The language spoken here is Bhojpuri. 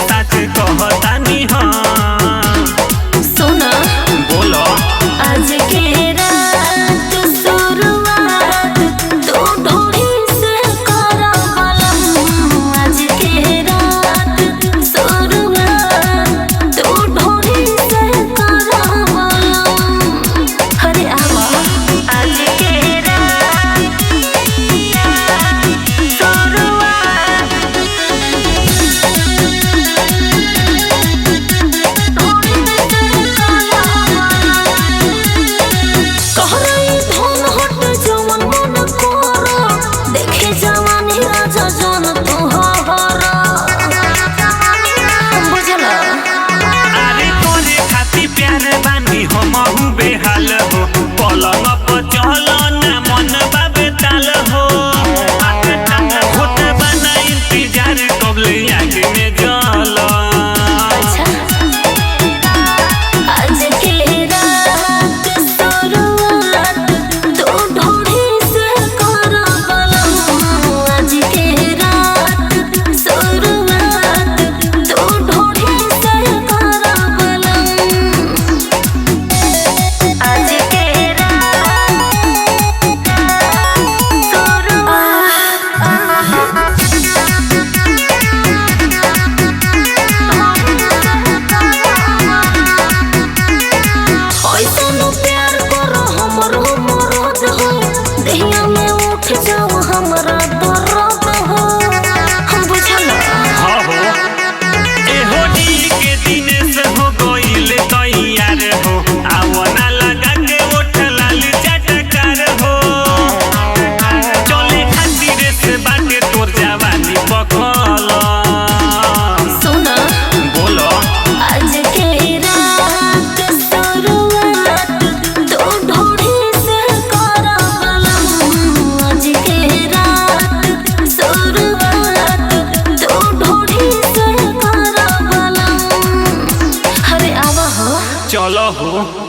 सच कहतानी हाँ। सुना बोलो आज के रात शुरुआत तू ढोली से करवलम। आज के रात शुरुआत तू ढोली से करवलम। अरे आवा आज के रात शुरुआत कहरई धन हट जवन मन कर देखे जवानी राजा जन तोहरा बुझला। अरे तोरे खाती प्यार बानी हमहू बेहाल हो पलंग पर चल ना मन बाबे ताल हो होत बना इंतजार कबले आगे में जल अच्छा आज के रात शुरुआत तू ढोली से करवलम। आज के रात शुरुआत तू ढोली से करवलम। आज के रात ऐसनो प्यार करो हमरो मरद हो देहिया में उठ जाओ हमरा दर्द हो बुझला। हाँ हो एहो डी के दिन से हो गइल तैयार हो आवना लगा के ओठ लाल चटकार हो चले खातिर से बाटे तोर जवानी पखल सुना बोलो आज के रात शुरुआत तू ढोली से करवलम। आज के रात शुरुआत तू ढोली से करवलम। अरे आवा हो चलो हो।